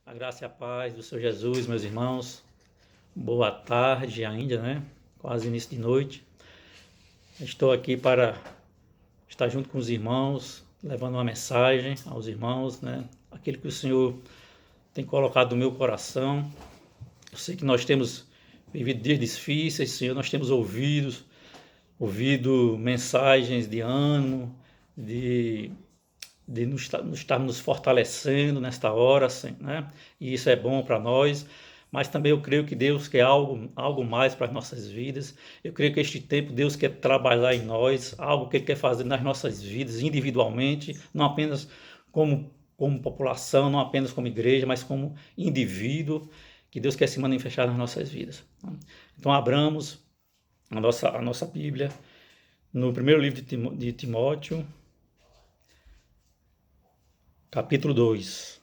A graça e a paz do Senhor Jesus, meus irmãos. Boa tarde ainda, né? Quase início de noite. Estou aqui para estar junto com os irmãos, levando uma mensagem aos irmãos, né? Aquilo que o Senhor tem colocado no meu coração. Eu sei que nós temos vivido dias difíceis, Senhor, nós temos ouvido mensagens de ânimo, de estarmos nos fortalecendo nesta hora, assim, né? E isso é bom para nós, mas também eu creio que Deus quer algo mais para as nossas vidas. Eu creio que este tempo Deus quer trabalhar em nós, algo que Ele quer fazer nas nossas vidas individualmente, não apenas como população, não apenas como igreja, mas como indivíduo, que Deus quer se manifestar nas nossas vidas. Então abramos a nossa Bíblia no primeiro livro de Timóteo, capítulo 2,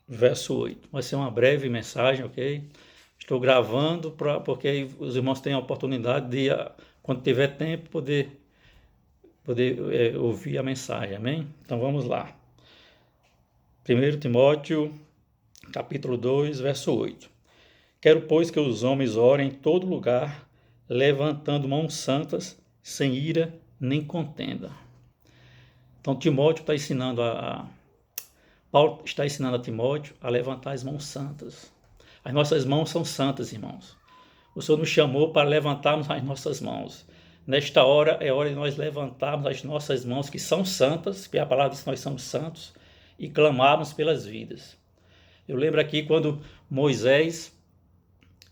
verso 8. Vai ser uma breve mensagem, ok? Estou gravando porque aí os irmãos têm a oportunidade de, quando tiver tempo, poder ouvir a mensagem, amém? Então vamos lá. 1 Timóteo, capítulo 2, verso 8. Quero, pois, que os homens orem em todo lugar, levantando mãos santas, sem ira nem contenda. Então Timóteo está ensinando Paulo está ensinando a Timóteo a levantar as mãos santas. As nossas mãos são santas, irmãos. O Senhor nos chamou para levantarmos as nossas mãos. Nesta hora é hora de nós levantarmos as nossas mãos, que são santas, porque a palavra diz que nós somos santos, e clamarmos pelas vidas. Eu lembro aqui quando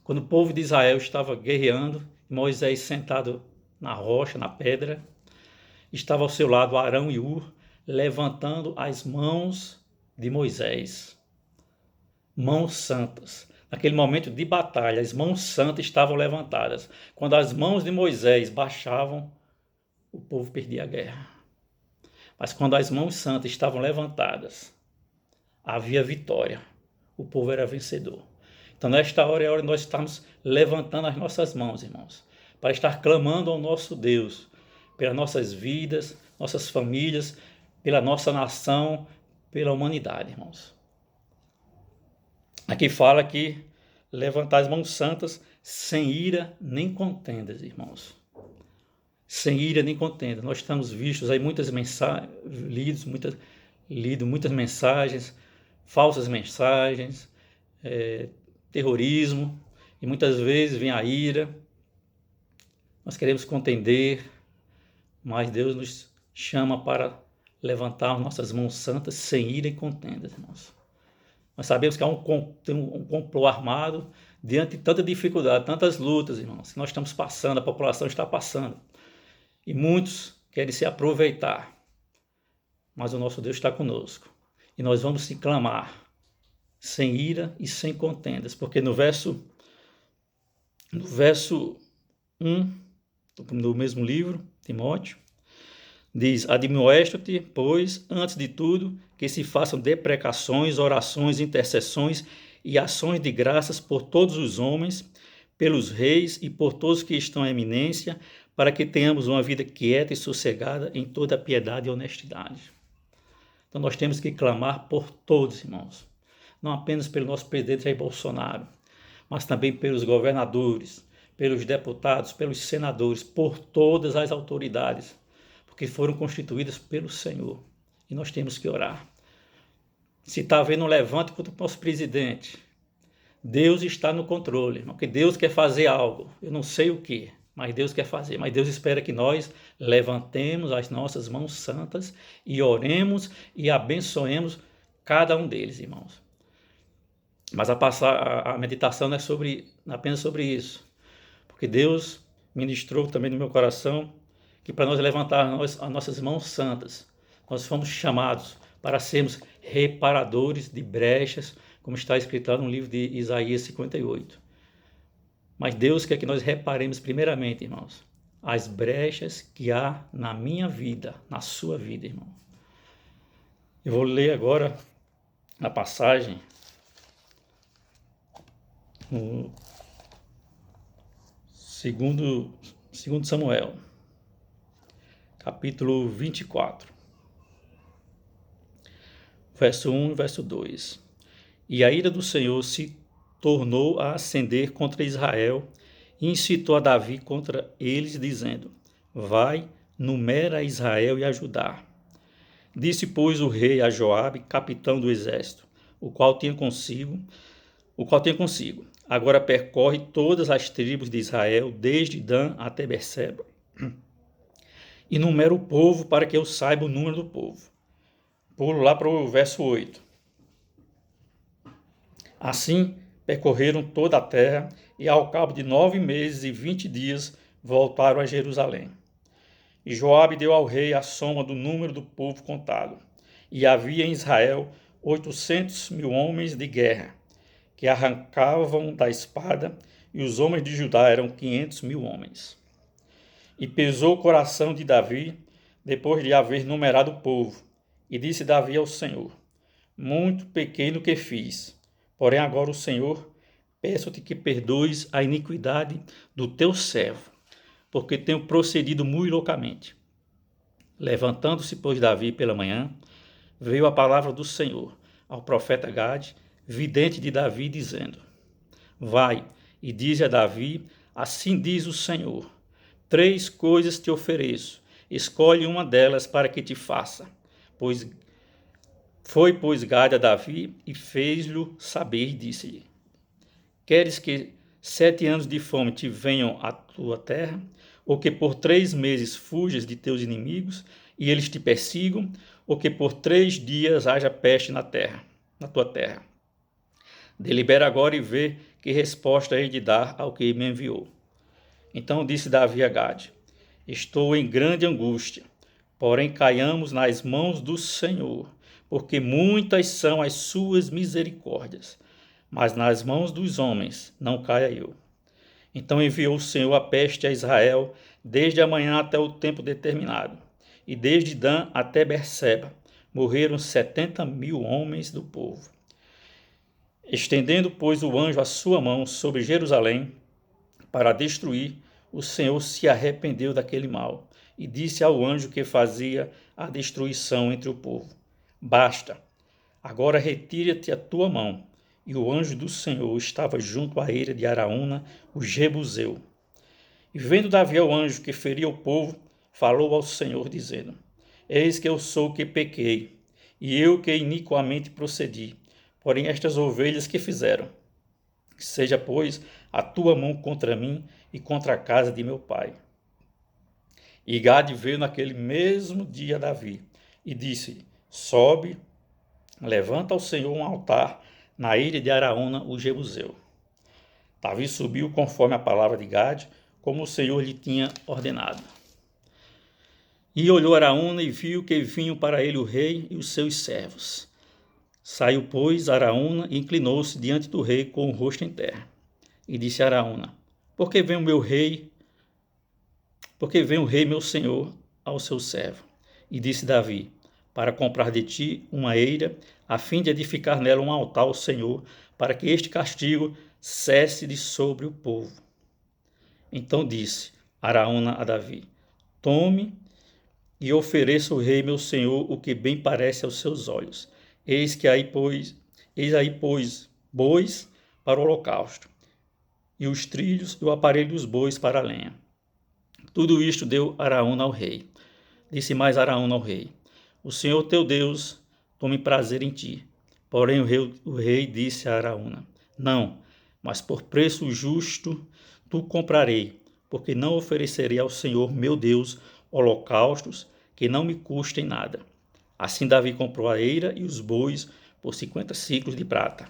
o povo de Israel estava guerreando, Moisés sentado na rocha, na pedra, estava ao seu lado Arão e Hur, levantando as mãos de Moisés, mãos santas. Naquele momento de batalha, as mãos santas estavam levantadas. Quando as mãos de Moisés baixavam, o povo perdia a guerra. Mas quando as mãos santas estavam levantadas, havia vitória. O povo era vencedor. Então, nesta hora é a hora de nós estarmos levantando as nossas mãos, irmãos, para estar clamando ao nosso Deus, pelas nossas vidas, nossas famílias, pela nossa nação, pela humanidade, irmãos. Aqui fala que levantar as mãos santas sem ira nem contendas, irmãos. Sem ira nem contenda. Nós estamos vistos aí muitas mensagens, lido muitas mensagens, falsas mensagens, terrorismo, e muitas vezes vem a ira. Nós queremos contender, mas Deus nos chama para levantar nossas mãos santas sem ira e contendas, irmãos. Nós sabemos que há um complô armado diante de tanta dificuldade, tantas lutas, irmãos, que nós estamos passando, a população está passando. E muitos querem se aproveitar. Mas o nosso Deus está conosco. E nós vamos se clamar sem ira e sem contendas. Porque no verso 1 do mesmo livro, Timóteo, diz: admoesta-te, pois, antes de tudo, que se façam deprecações, orações, intercessões e ações de graças por todos os homens, pelos reis e por todos que estão em eminência, para que tenhamos uma vida quieta e sossegada em toda piedade e honestidade. Então nós temos que clamar por todos, irmãos. Não apenas pelo nosso presidente Jair Bolsonaro, mas também pelos governadores, pelos deputados, pelos senadores, por todas as autoridades, que foram constituídas pelo Senhor. E nós temos que orar. Se está havendo um levante contra o nosso presidente, Deus está no controle, irmão, porque Deus quer fazer algo. Eu não sei o que, mas Deus quer fazer. Mas Deus espera que nós levantemos as nossas mãos santas e oremos e abençoemos cada um deles, irmãos. Mas a meditação não é apenas sobre isso, porque Deus ministrou também no meu coração que para nós levantar as nossas mãos santas, nós fomos chamados para sermos reparadores de brechas, como está escrito lá no livro de Isaías 58. Mas Deus quer que nós reparemos primeiramente, irmãos, as brechas que há na minha vida, na sua vida, irmão. Eu vou ler agora a passagem no segundo Samuel, capítulo 24, verso 1 e verso 2. E a ira do Senhor se tornou a acender contra Israel e incitou a Davi contra eles, dizendo: Vai, numera Israel e a Judá. Disse, pois, o rei a Joabe, capitão do exército, o qual tinha consigo: Agora percorre todas as tribos de Israel, desde Dan até Berseba, e numera o povo para que eu saiba o número do povo. Pulo lá para o verso 8. Assim percorreram toda a terra, e ao cabo de 9 meses e 20 dias voltaram a Jerusalém. E Joabe deu ao rei a soma do número do povo contado. E havia em Israel 800.000 homens de guerra, que arrancavam da espada, e os homens de Judá eram 500.000 homens. E pesou o coração de Davi, depois de haver numerado o povo. E disse Davi ao Senhor: Muito pequeno que fiz. Porém agora o Senhor, peço-te que perdoes a iniquidade do teu servo, porque tenho procedido muito loucamente. Levantando-se, pois, Davi pela manhã, veio a palavra do Senhor ao profeta Gade, vidente de Davi, dizendo: Vai e dize a Davi: Assim diz o Senhor: 3 coisas te ofereço, escolhe uma delas para que te faça. Pois Gade a Davi e fez-lhe saber e disse-lhe: Queres que 7 anos de fome te venham à tua terra, ou que por 3 meses fujas de teus inimigos e eles te persigam, ou que por 3 dias haja peste na tua terra? Delibera agora e vê que resposta hei de dar ao que me enviou. Então disse Davi a Gade: Estou em grande angústia, porém caiamos nas mãos do Senhor, porque muitas são as suas misericórdias, mas nas mãos dos homens não caia eu. Então enviou o Senhor a peste a Israel, desde a manhã até o tempo determinado, e desde Dan até Berseba morreram 70.000 homens do povo. Estendendo, pois, o anjo a sua mão sobre Jerusalém para destruir, o Senhor se arrependeu daquele mal e disse ao anjo que fazia a destruição entre o povo: Basta, agora retira-te a tua mão. E o anjo do Senhor estava junto à eira de Araúna, o Jebuseu. E vendo Davi ao anjo que feria o povo, falou ao Senhor, dizendo: Eis que eu sou que pequei, e eu que iniquamente procedi. Porém estas ovelhas que fizeram? Seja, pois, a tua mão contra mim e contra a casa de meu pai. E Gade veio naquele mesmo dia a Davi e disse: Sobe, levanta ao Senhor um altar na ilha de Araúna, o Jebuseu. Davi subiu conforme a palavra de Gade, como o Senhor lhe tinha ordenado. E olhou Araúna e viu que vinham para ele o rei e os seus servos. Saiu, pois, Araúna e inclinou-se diante do rei com o rosto em terra. E disse a Araúna: Por que vem o rei meu senhor ao seu servo? E disse Davi: Para comprar de ti uma eira, a fim de edificar nela um altar ao Senhor, para que este castigo cesse de sobre o povo. Então disse Araúna a Davi: Tome e ofereça ao rei meu senhor o que bem parece aos seus olhos. Eis aí, pois, bois para o holocausto, e os trilhos e o aparelho dos bois para a lenha. Tudo isto deu Araúna ao rei. Disse mais Araúna ao rei: O Senhor teu Deus tome prazer em ti. Porém o rei disse a Araúna: Não, mas por preço justo tu comprarei, porque não oferecerei ao Senhor meu Deus holocaustos que não me custem nada. Assim Davi comprou a eira e os bois por 50 siclos de prata.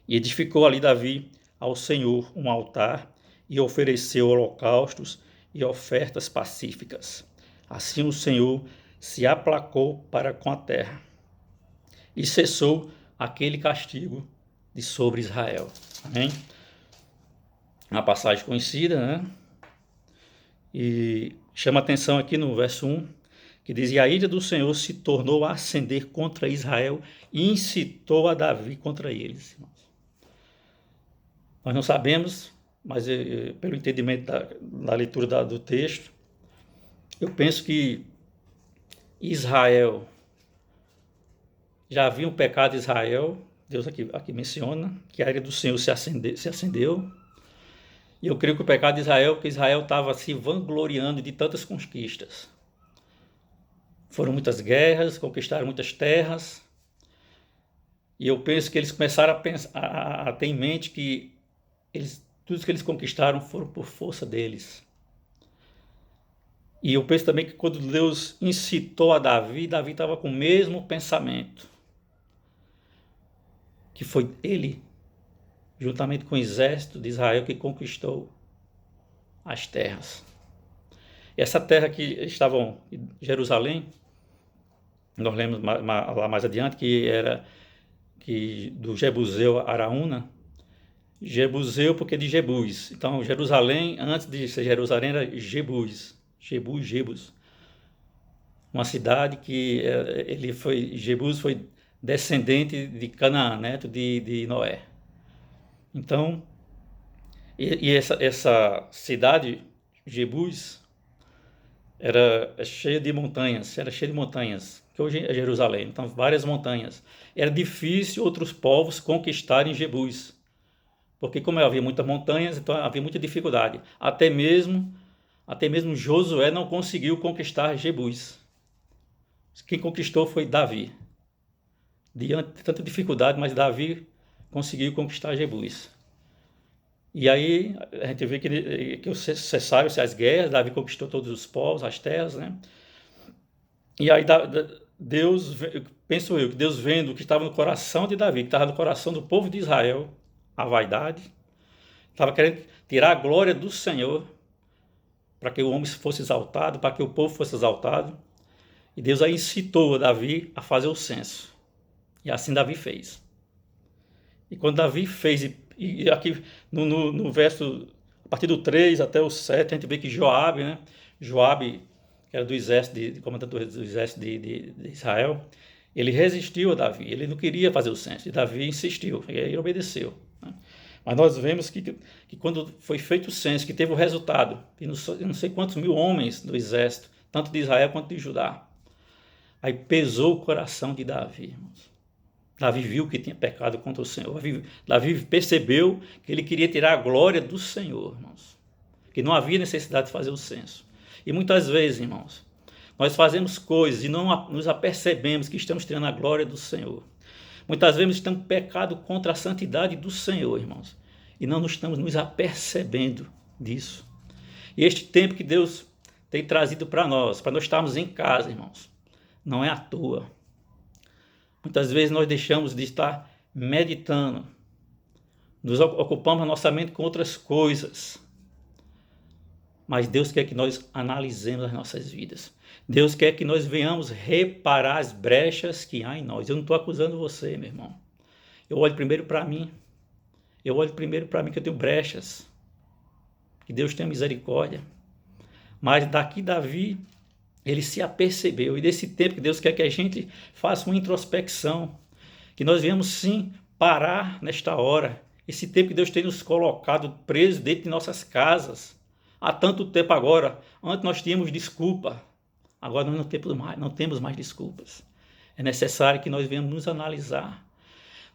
E edificou ali Davi ao Senhor um altar e ofereceu holocaustos e ofertas pacíficas. Assim o Senhor se aplacou para com a terra e cessou aquele castigo de sobre Israel. Amém? Uma passagem conhecida, né? E chama atenção aqui no verso 1, que diz: E a ira do Senhor se tornou a acender contra Israel e incitou a Davi contra eles. Nós não sabemos, mas pelo entendimento da leitura do texto, eu penso que Israel, já havia um pecado de Israel, Deus aqui menciona que a ira do Senhor se acendeu. E eu creio que o pecado de Israel, porque Israel estava se vangloriando de tantas conquistas. Foram muitas guerras, conquistaram muitas terras. E eu penso que eles começaram a ter em mente que tudo que eles conquistaram foram por força deles. E eu penso também que quando Deus incitou a Davi, Davi estava com o mesmo pensamento. Que foi ele, juntamente com o exército de Israel, que conquistou as terras. E essa terra que estavam em Jerusalém, nós lemos lá mais adiante que era do Jebuseu Araúna, Jebuseu porque de Jebus. Então Jerusalém, antes de ser Jerusalém, era Jebus. Uma cidade que Jebus foi descendente de Canaã, neto de Noé. Então, essa cidade, Jebus, era cheia de montanhas, que hoje é Jerusalém, então várias montanhas. Era difícil outros povos conquistarem Jebus, porque como havia muitas montanhas, então havia muita dificuldade. Até mesmo Josué não conseguiu conquistar Jebus. Quem conquistou foi Davi. Diante de tanta dificuldade, mas Davi conseguiu conquistar Jebus. E aí a gente vê que cessaram-se as guerras, Davi conquistou todos os povos, as terras, né? E aí Deus, penso eu, que Deus vendo o que estava no coração de Davi, que estava no coração do povo de Israel, a vaidade, estava querendo tirar a glória do Senhor, para que o homem fosse exaltado, para que o povo fosse exaltado. E Deus aí incitou a Davi a fazer o censo. E assim Davi fez. E quando Davi fez, e aqui no verso, a partir do 3 até o 7, a gente vê que Joabe, que era do exército, comandante do exército de Israel, ele resistiu a Davi, ele não queria fazer o censo, e Davi insistiu, e ele obedeceu. Né? Mas nós vemos que quando foi feito o censo, que teve o resultado, e não sei quantos mil homens do exército, tanto de Israel quanto de Judá, aí pesou o coração de Davi, irmãos. Davi viu que tinha pecado contra o Senhor. Davi percebeu que ele queria tirar a glória do Senhor, irmãos. Que não havia necessidade de fazer o censo. E muitas vezes, irmãos, nós fazemos coisas e não nos apercebemos que estamos tirando a glória do Senhor. Muitas vezes estamos pecando contra a santidade do Senhor, irmãos. E não estamos nos apercebendo disso. E este tempo que Deus tem trazido para nós estarmos em casa, irmãos, não é à toa. Muitas vezes nós deixamos de estar meditando, nos ocupamos a nossa mente com outras coisas. Mas Deus quer que nós analisemos as nossas vidas. Deus quer que nós venhamos reparar as brechas que há em nós. Eu não estou acusando você, meu irmão. Eu olho primeiro para mim. Que eu tenho brechas. Que Deus tenha misericórdia. Mas daqui Davi, ele se apercebeu. E desse tempo que Deus quer que a gente faça uma introspecção. Que nós venhamos sim parar nesta hora. Esse tempo que Deus tem nos colocado presos dentro de nossas casas. Há tanto tempo agora. Antes nós tínhamos desculpa. Agora nós não temos mais desculpas. É necessário que nós venhamos nos analisar.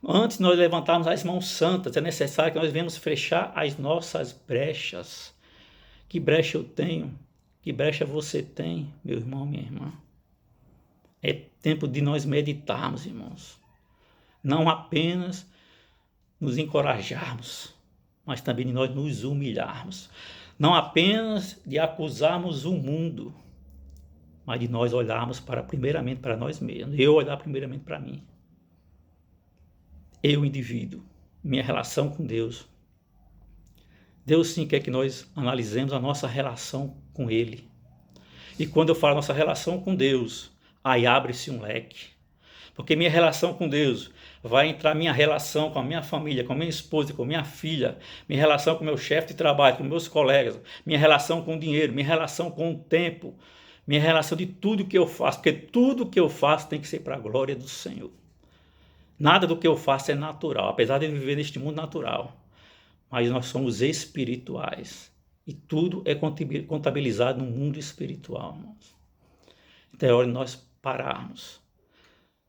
Antes de nós levantarmos as mãos santas, é necessário que nós venhamos fechar as nossas brechas. Que brecha eu tenho? Que brecha você tem, meu irmão, minha irmã? É tempo de nós meditarmos, irmãos. Não apenas nos encorajarmos, mas também de nós nos humilharmos. Não apenas de acusarmos o mundo, mas de nós olharmos primeiramente para nós mesmos. Eu olhar primeiramente para mim. Eu, indivíduo, minha relação com Deus. Deus sim quer que nós analisemos a nossa relação com Ele. E quando eu falo nossa relação com Deus, aí abre-se um leque. Porque minha relação com Deus vai entrar minha relação com a minha família, com a minha esposa, com a minha filha, minha relação com o meu chefe de trabalho, com meus colegas, minha relação com o dinheiro, minha relação com o tempo, minha relação de tudo que eu faço, porque tudo que eu faço tem que ser para a glória do Senhor. Nada do que eu faço é natural, apesar de eu viver neste mundo natural. Mas nós somos espirituais. E tudo é contabilizado no mundo espiritual, irmãos. Então é hora de nós pararmos.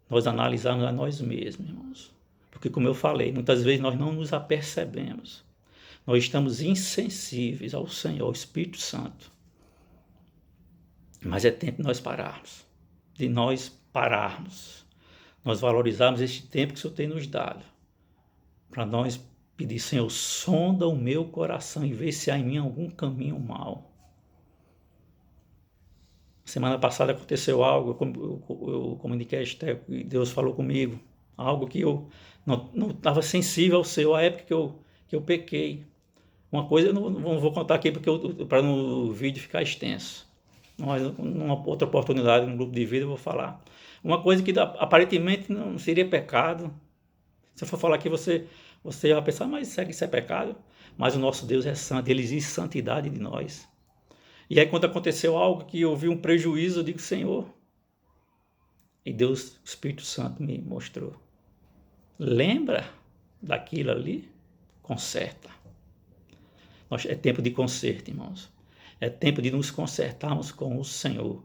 Nós analisarmos a nós mesmos, irmãos. Porque, como eu falei, muitas vezes nós não nos apercebemos. Nós estamos insensíveis ao Senhor, ao Espírito Santo. Mas é tempo de nós pararmos. De nós pararmos. Nós valorizarmos este tempo que o Senhor tem nos dado. Para nós pedir, Senhor, sonda o meu coração e vê se há em mim algum caminho mau. Semana passada aconteceu algo, eu comuniquei a Esther, e Deus falou comigo. Algo que eu não estava sensível ao Senhor, a época que eu pequei. Uma coisa eu não vou contar aqui para o vídeo ficar extenso. Mas numa outra oportunidade, num grupo de vida, eu vou falar. Uma coisa que aparentemente não seria pecado. Se eu for falar aqui, você vai pensar, mas isso é pecado? Mas o nosso Deus é santo, ele exige santidade de nós. E aí quando aconteceu algo que eu vi um prejuízo, eu digo, Senhor. E Deus, o Espírito Santo me mostrou. Lembra daquilo ali? Conserta. É tempo de conserto, irmãos. É tempo de nos consertarmos com o Senhor.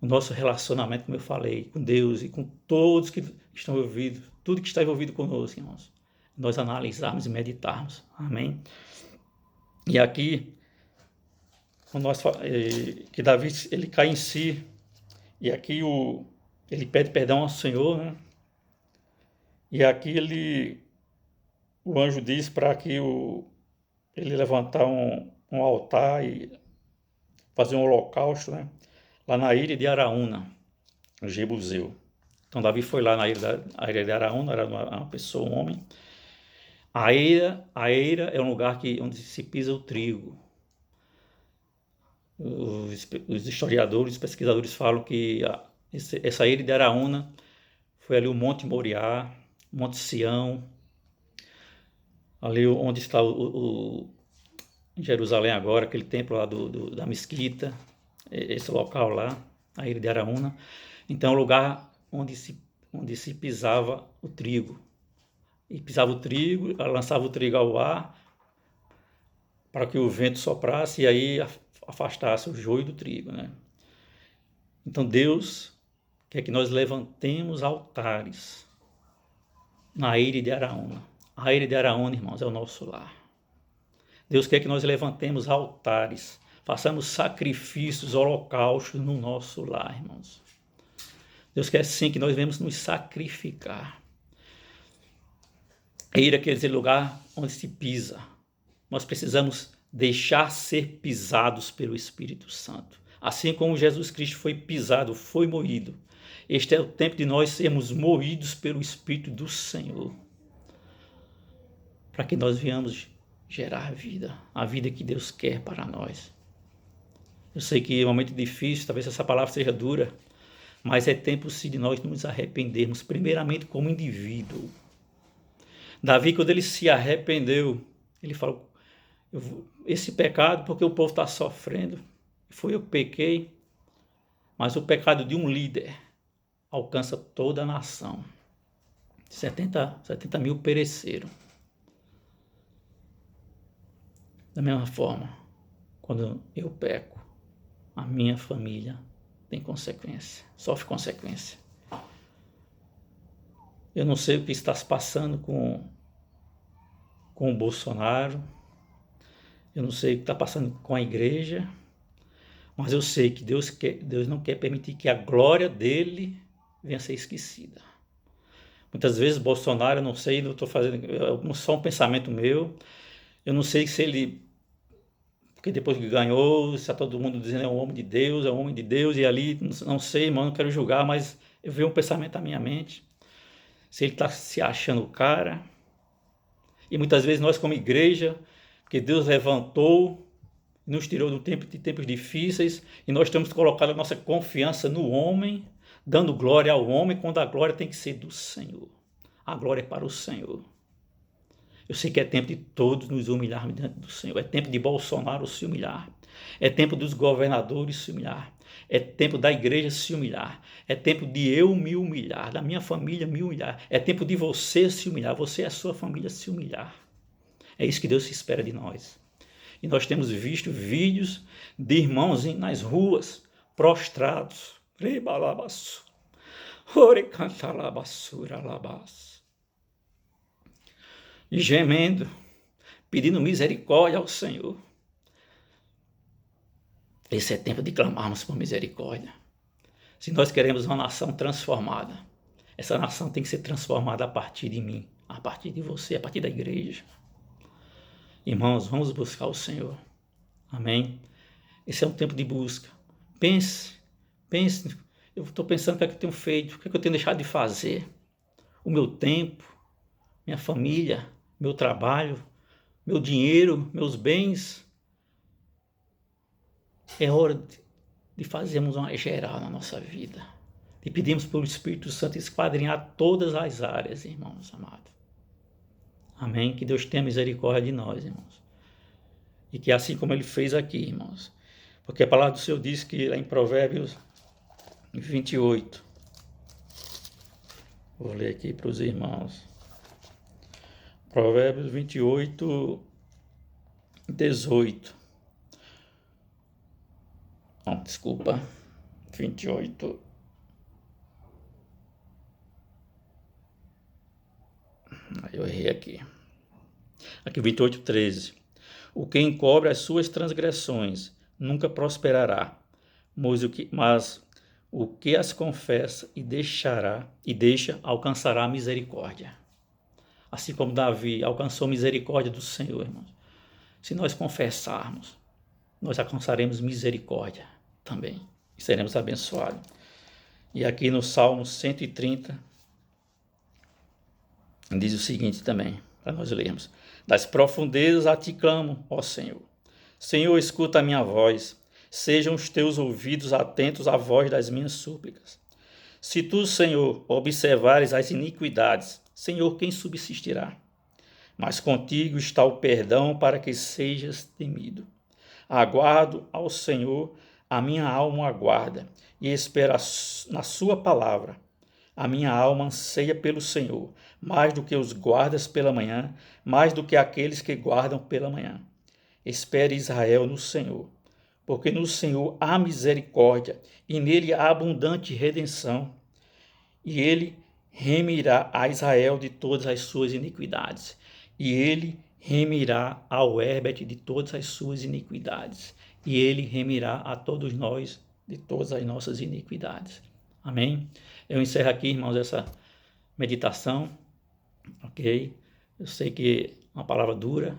O nosso relacionamento, como eu falei, com Deus e com todos que estão envolvidos, tudo que está envolvido conosco, irmãos. Nós analisarmos e meditarmos. Amém? E aqui, que Davi, ele cai em si. E aqui ele pede perdão ao Senhor, né? E aqui o anjo diz para que ele levantar um altar e fazer um holocausto, né? Lá na ilha de Araúna, no Jebuseu. Então Davi foi lá na ilha de Araúna, era uma pessoa, um homem. A eira é um lugar onde se pisa o trigo. Os historiadores, os pesquisadores falam que essa ilha de Araúna foi ali o Monte Moriá, Monte Sião, ali onde está em Jerusalém agora, aquele templo lá da mesquita, esse local lá, a ilha de Araúna. Então é um lugar onde se pisava o trigo. E pisava o trigo, lançava o trigo ao ar, para que o vento soprasse e aí afastasse o joio do trigo, né? Então Deus quer que nós levantemos altares na ilha de Araúna. A ilha de Araúna, irmãos, é o nosso lar. Deus quer que nós levantemos altares, façamos sacrifícios, holocaustos no nosso lar, irmãos. Deus quer sim que nós venhamos nos sacrificar. Eira quer dizer lugar onde se pisa. Nós precisamos deixar ser pisados pelo Espírito Santo. Assim como Jesus Cristo foi pisado, foi moído. Este é o tempo de nós sermos moídos pelo Espírito do Senhor. Para que nós venhamos gerar vida, a vida que Deus quer para nós. Eu sei que é um momento difícil, talvez essa palavra seja dura, mas é tempo sim de nós nos arrependermos, primeiramente como indivíduo. Davi, quando ele se arrependeu, ele falou, esse pecado, porque o povo está sofrendo, eu pequei, mas o pecado de um líder alcança toda a nação. 70 mil pereceram. Da mesma forma, quando eu peco, a minha família tem consequência, sofre consequência. Eu não sei o que está se passando com o Bolsonaro, eu não sei o que está passando com a igreja, mas eu sei que Deus não quer permitir que a glória dele venha a ser esquecida. Muitas vezes Bolsonaro, eu não sei, não estou fazendo, é só um pensamento meu, eu não sei se ele, porque depois que ganhou, está todo mundo dizendo é um homem de Deus, e ali, não sei, irmão, não quero julgar, mas eu vi um pensamento na minha mente, se ele está se achando o cara, e muitas vezes nós como igreja, porque Deus levantou, nos tirou de tempos difíceis, e nós temos colocado a nossa confiança no homem, dando glória ao homem, quando a glória tem que ser do Senhor. A glória é para o Senhor. Eu sei que é tempo de todos nos humilharmos diante do Senhor. É tempo de Bolsonaro se humilhar. É tempo dos governadores se humilhar. É tempo da igreja se humilhar. É tempo de eu me humilhar, da minha família me humilhar. É tempo de você se humilhar, você e a sua família se humilhar. É isso que Deus espera de nós. E nós temos visto vídeos de irmãos nas ruas, prostrados. e gemendo, pedindo misericórdia ao Senhor. Esse é tempo de clamarmos por misericórdia. Se nós queremos uma nação transformada, essa nação tem que ser transformada a partir de mim, a partir de você, a partir da igreja. Irmãos, vamos buscar o Senhor. Amém? Esse é um tempo de busca. Pense. Eu estou pensando o que é que eu tenho feito, o que é que eu tenho deixado de fazer. O meu tempo, minha família, meu trabalho, meu dinheiro, meus bens. É hora de fazermos uma geral na nossa vida. E pedimos pelo Espírito Santo esquadrinhar todas as áreas, irmãos amados. Amém? Que Deus tenha misericórdia de nós, irmãos. E que assim como Ele fez aqui, irmãos. Porque a palavra do Senhor diz que lá em Provérbios 28. Vou ler aqui para os irmãos. Provérbios 28, 18. Não, desculpa. 28. Eu errei aqui. Aqui 28, 13. O que encobre as suas transgressões nunca prosperará, mas o que as confessa e deixa alcançará a misericórdia. Assim como Davi alcançou misericórdia do Senhor, irmãos. Se nós confessarmos, nós alcançaremos misericórdia também e seremos abençoados. E aqui no Salmo 130, diz o seguinte também, para nós lermos. Das profundezas a ti clamo, ó Senhor. Senhor, escuta a minha voz. Sejam os teus ouvidos atentos à voz das minhas súplicas. Se tu, Senhor, observares as iniquidades, Senhor, quem subsistirá? Mas contigo está o perdão para que sejas temido. Aguardo ao Senhor, a minha alma aguarda, e espera na sua palavra. A minha alma anseia pelo Senhor, mais do que os guardas pela manhã, mais do que aqueles que guardam pela manhã. Espere Israel no Senhor, porque no Senhor há misericórdia, e nele há abundante redenção. E ele remirá a Israel de todas as suas iniquidades, e ele remirá ao Herbert de todas as suas iniquidades, e ele remirá a todos nós de todas as nossas iniquidades. Amém? Eu encerro aqui, irmãos, essa meditação, ok? Eu sei que é uma palavra dura,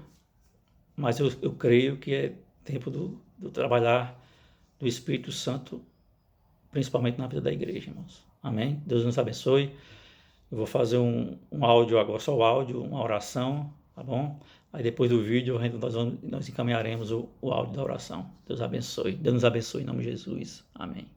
mas eu creio que é tempo do trabalhar do Espírito Santo, principalmente na vida da igreja, irmãos. Amém? Deus nos abençoe. Eu vou fazer um áudio agora, só o áudio, uma oração, tá bom? Aí depois do vídeo nós encaminharemos o áudio da oração. Deus abençoe. Deus nos abençoe em nome de Jesus. Amém.